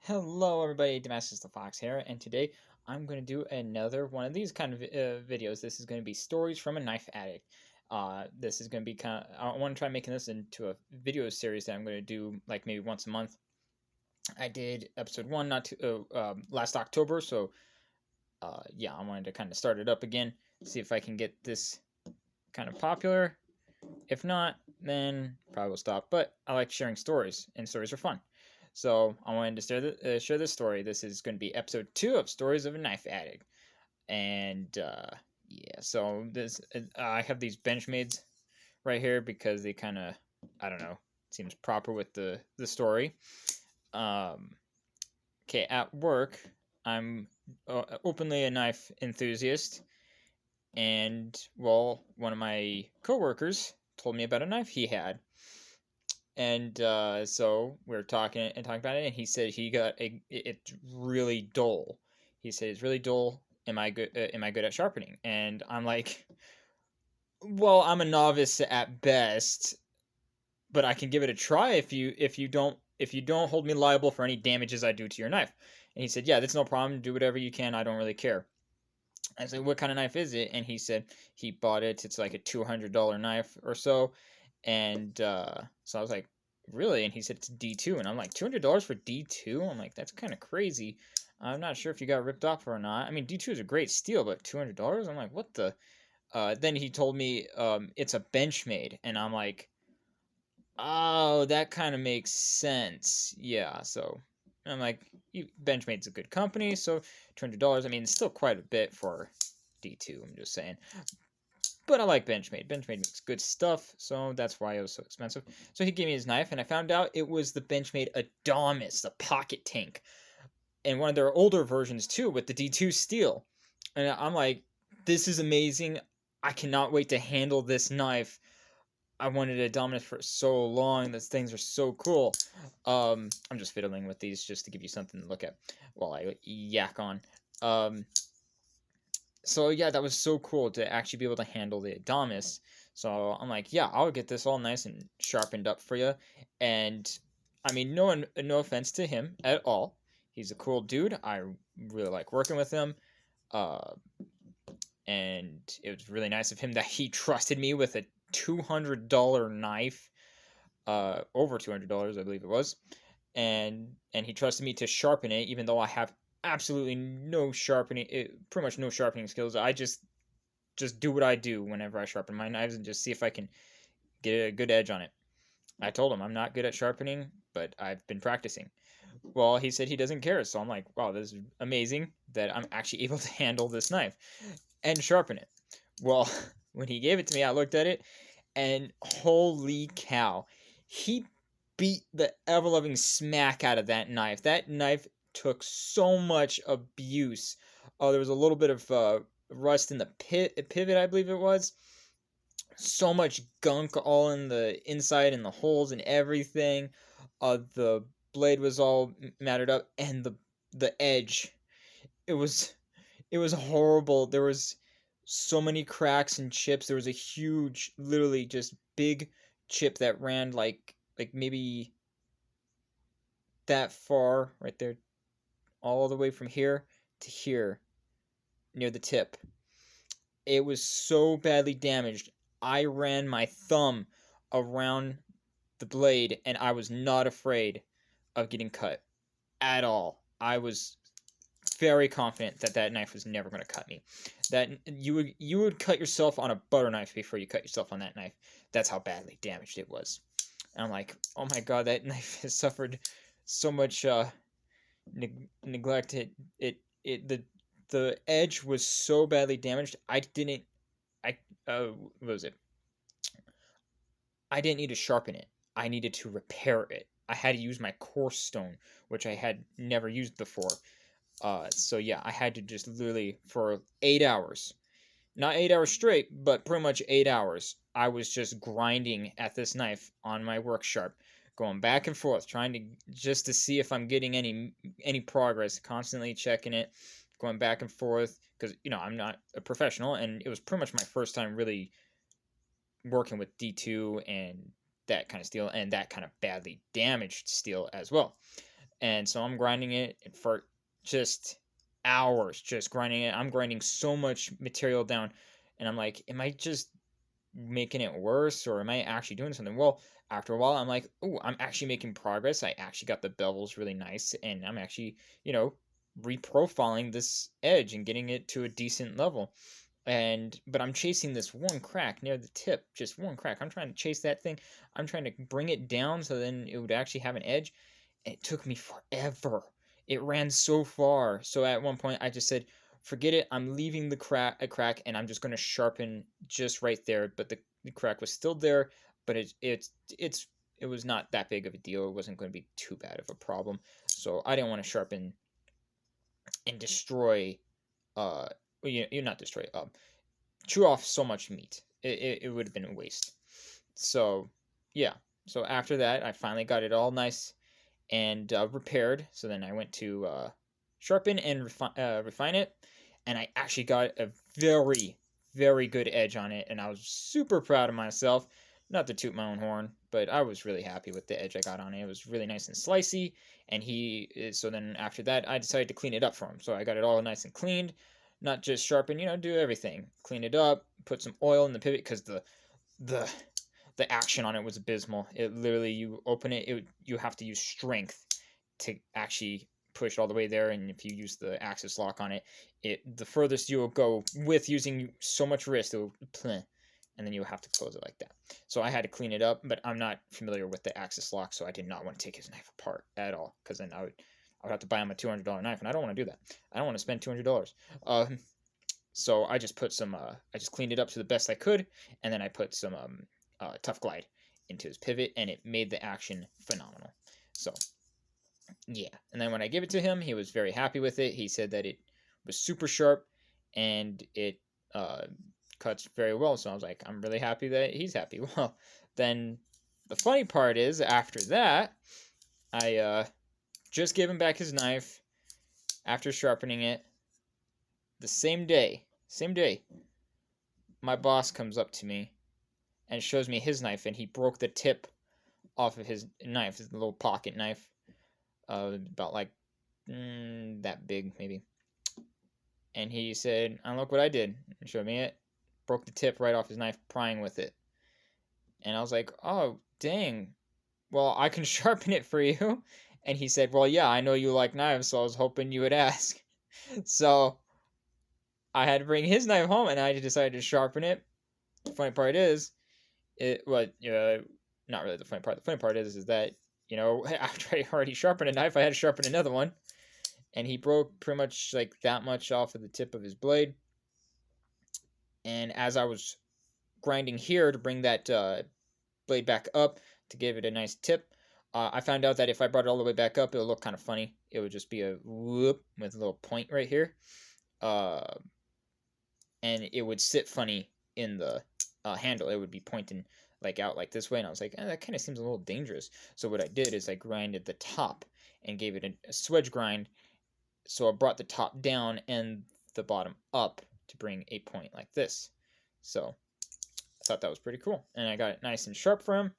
Hello everybody, Damascus the Fox here, and today I'm going to do another one of these kind of videos. This is going to be stories from a knife addict. This is going to be I want to try making this into a video series that I'm going to do like maybe once a month. I did episode 1 last October, so yeah, I wanted to kind of start it up again, see if I can get this kind of popular. If not, then probably will stop. But I like sharing stories, and stories are fun. So I wanted to share this story. This is going to be episode 2 of Stories of a Knife Addict. And yeah, so I have these Benchmades right here because they kind of, I don't know, seems proper with the story. Okay, at work, I'm openly a knife enthusiast, and well, one of my coworkers told me about a knife he had, and so we are talking about it, and he said it's really dull. He said it's really dull. Am I good? Am I good at sharpening? And I'm like, well, I'm a novice at best, but I can give it a try if you don't hold me liable for any damages I do to your knife. And he said, yeah, that's no problem. Do whatever you can. I don't really care. I said, what kind of knife is it? And he said he bought it. It's like a $200 knife or so. And so I was like, really? And he said it's D2. And I'm like, $200 for D2? I'm like, that's kind of crazy. I'm not sure if you got ripped off or not. I mean, D2 is a great steel, but $200? I'm like, what the? Then he told me it's a Benchmade. And I'm like, oh, that kind of makes sense. Yeah, so I'm like, Benchmade's a good company, so $200. I mean, it's still quite a bit for D2. I'm just saying, but I like Benchmade. Benchmade makes good stuff, so that's why it was so expensive. So he gave me his knife, and I found out it was the Benchmade Adamas, the pocket tank, and one of their older versions too, with the D2 steel. And I'm like, this is amazing. I cannot wait to handle this knife. I wanted a Dominus for so long. Those things are so cool. I'm just fiddling with these just to give you something to look at while I yak on. Um, so yeah, that was so cool to actually be able to handle the Adamas. So I'm like, yeah, I'll get this all nice and sharpened up for you. And I mean, no offense to him at all. He's a cool dude. I really like working with him. Uh, and it was really nice of him that he trusted me with a $200 knife, over $200, I believe it was, and he trusted me to sharpen it, even though I have absolutely no sharpening, pretty much no sharpening skills. I just do what I do whenever I sharpen my knives and just see if I can get a good edge on it. I told him I'm not good at sharpening, but I've been practicing. Well, he said he doesn't care, so I'm like, wow, this is amazing that I'm actually able to handle this knife and sharpen it. Well, when he gave it to me, I looked at it, and holy cow, he beat the ever loving smack out of that knife. That knife took so much abuse. Oh, there was a little bit of rust in the pivot, I believe it was. So much gunk all in the inside and the holes and everything. The blade was all matted up, and the edge. It was it was horrible. There was so many cracks and chips. There was a huge, literally just big chip that ran like maybe that far right there, all the way from here to here near the tip. It was so badly damaged. I ran my thumb around the blade, and I was not afraid of getting cut at all. I was very confident that that knife was never going to cut me. That you would cut yourself on a butter knife before you cut yourself on that knife. That's how badly damaged it was. And I'm like, oh my god, that knife has suffered so much neglect. The edge was so badly damaged. I what was it? I didn't need to sharpen it. I needed to repair it. I had to use my course stone, which I had never used before. So yeah, I had to just literally for 8 hours, not 8 hours straight, but pretty much 8 hours. I was just grinding at this knife on my work sharp, going back and forth, trying to just to see if I'm getting any progress. Constantly checking it, going back and forth because I'm not a professional, and it was pretty much my first time really working with D2 and that kind of steel and that kind of badly damaged steel as well. And so I'm grinding it for just hours, just grinding it. I'm grinding so much material down, and I'm like, am I just making it worse, or am I actually doing something? Well, after a while, I'm like, oh, I'm actually making progress. I actually got the bevels really nice, and I'm actually, reprofiling this edge and getting it to a decent level. But I'm chasing this one crack near the tip, just one crack. I'm trying to chase that thing. I'm trying to bring it down so then it would actually have an edge. And it took me forever. It ran so far. So at one point I just said, forget it. I'm leaving a crack, and I'm just going to sharpen just right there. But the crack was still there, but it was not that big of a deal. It wasn't going to be too bad of a problem. So I didn't want to sharpen and destroy you not destroy chew off so much meat. It would have been a waste. So yeah. So after that, I finally got it all nice and repaired. So then I went to sharpen and refine it, and I actually got a very, very good edge on it, and I was super proud of myself. Not to toot my own horn, but I was really happy with the edge I got on it. It was really nice and slicey, and so then after that, I decided to clean it up for him. So I got it all nice and cleaned, not just sharpen, do everything. Clean it up, put some oil in the pivot, because the the action on it was abysmal. It literally, you open it, you have to use strength to actually push it all the way there, and if you use the axis lock on it, the furthest you will go with using so much wrist, it will and then you'll have to close it like that. So I had to clean it up, but I'm not familiar with the axis lock, so I did not want to take his knife apart at all, because then I would have to buy him a $200 knife, and I don't want to do that. I don't want to spend $200. So I just I just cleaned it up to the best I could, and then I put some Tough Glide into his pivot, and it made the action phenomenal. So yeah, and then when I gave it to him, he was very happy with it. He said that it was super sharp, and it cuts very well. So I was like, I'm really happy that he's happy. Well, then the funny part is, after that, I just gave him back his knife after sharpening it. The same day, my boss comes up to me and shows me his knife, and he broke the tip off of his knife, his little pocket knife, about like that big maybe. And he said, "And look what I did." And showed me it. Broke the tip right off his knife, prying with it. And I was like, "Oh, dang. Well, I can sharpen it for you." And he said, "Well, yeah, I know you like knives, so I was hoping you would ask." So I had to bring his knife home, and I decided to sharpen it. The funny part is, not really the funny part. The funny part is that after I already sharpened a knife, I had to sharpen another one, and he broke pretty much like that much off of the tip of his blade. And as I was grinding here to bring that blade back up to give it a nice tip, I found out that if I brought it all the way back up, it would look kind of funny. It would just be a whoop with a little point right here, and it would sit funny in the handle. It would be pointing like out like this way, and I was like, that kind of seems a little dangerous. So what I did is I grinded the top and gave it a swedge grind. So I brought the top down and the bottom up to bring a point like this. So I thought that was pretty cool, and I got it nice and sharp for him,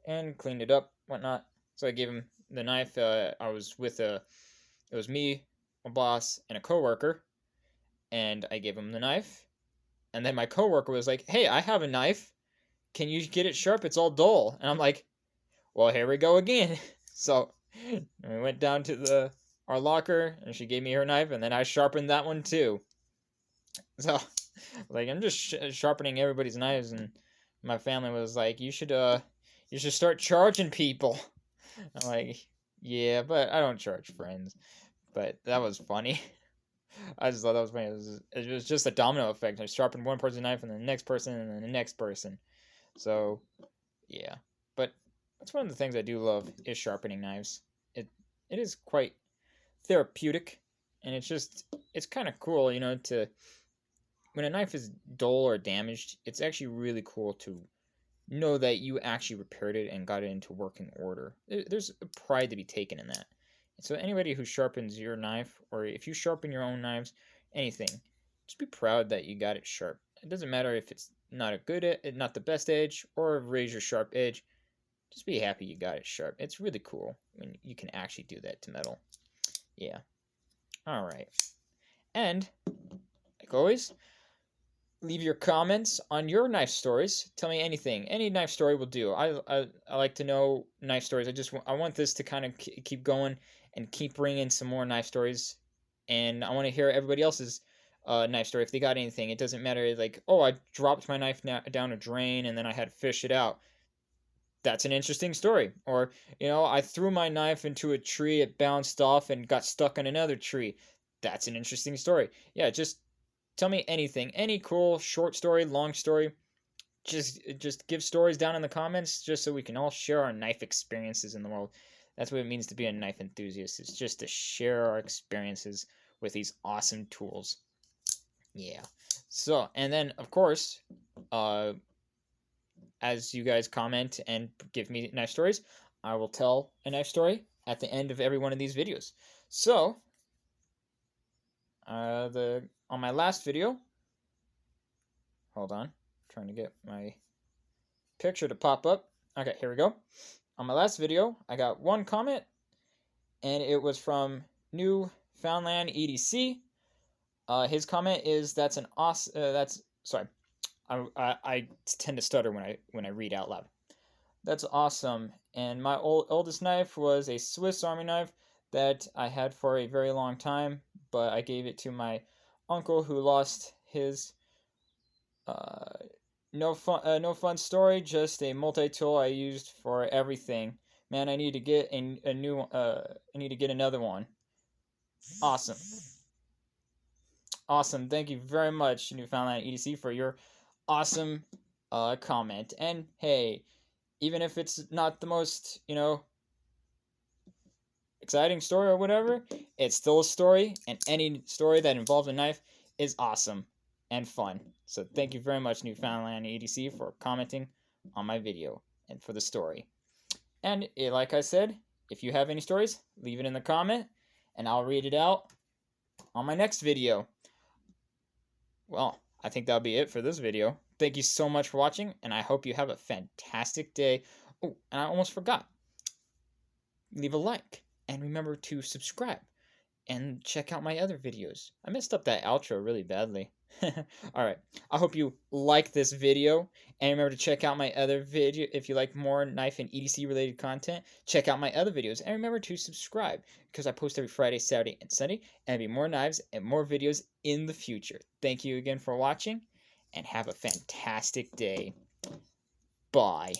and cleaned it up, whatnot. So I gave him the knife. It was me, my boss, and a coworker, and I gave him the knife. And then my coworker was like, "Hey, I have a knife. Can you get it sharp? It's all dull." And I'm like, "Well, here we go again." So we went down to our locker, and she gave me her knife, and then I sharpened that one too. So like, I'm just sharpening everybody's knives, and my family was like, you should start charging people." I'm like, "Yeah, but I don't charge friends." But that was funny. I just thought that was funny. It was just a domino effect. I sharpened one person's knife, and then the next person, and then the next person. So, yeah. But that's one of the things I do love, is sharpening knives. It is quite therapeutic, and it's kind of cool, to when a knife is dull or damaged. It's actually really cool to know that you actually repaired it and got it into working order. There's a pride to be taken in that. So anybody who sharpens your knife, or if you sharpen your own knives, anything, just be proud that you got it sharp. It doesn't matter if it's not the best edge or a razor sharp edge. just be happy you got it sharp. It's really cool when you can actually do that to metal. Yeah. All right. And like always, leave your comments on your knife stories. Tell me anything. Any knife story will do. I like to know knife stories. I want this to kind of keep going and keep bringing some more knife stories. And I want to hear everybody else's knife story if they got anything. It doesn't matter like, oh, I dropped my knife down a drain and then I had to fish it out. That's an interesting story. Or, I threw my knife into a tree, it bounced off and got stuck on another tree. That's an interesting story. Yeah, just tell me anything. Any cool short story, long story. Just give stories down in the comments just so we can all share our knife experiences in the world. That's what it means to be a knife enthusiast. It's just to share our experiences with these awesome tools. Yeah. So, and then of course, as you guys comment and give me knife stories, I will tell a knife story at the end of every one of these videos. So, on my last video, hold on, I'm trying to get my picture to pop up. Okay, here we go. On my last video, I got one comment, and it was from Newfoundland EDC. His comment is, "That's an awesome." Sorry, I tend to stutter when I read out loud. "That's awesome." And my oldest knife was a Swiss Army knife that I had for a very long time, but I gave it to my uncle who lost his. No fun story. Just a multi-tool I used for everything. Man, I need to get a new. I need to get another one. Awesome. Awesome. Thank you very much, Newfoundland EDC, for your awesome comment. And hey, even if it's not the most, exciting story or whatever, it's still a story, and any story that involves a knife is awesome and fun. So thank you very much, Newfoundland EDC, for commenting on my video and for the story. And like I said, if you have any stories, leave it in the comment, and I'll read it out on my next video. Well, I think that'll be it for this video. Thank you so much for watching, and I hope you have a fantastic day. Oh, and I almost forgot. Leave a like, and remember to subscribe, and check out my other videos. I messed up that outro really badly. Alright, I hope you like this video, and remember to check out my other video. If you like more knife and EDC related content, check out my other videos, and remember to subscribe, because I post every Friday, Saturday, and Sunday, and there'll be more knives and more videos in the future. Thank you again for watching, and have a fantastic day. Bye.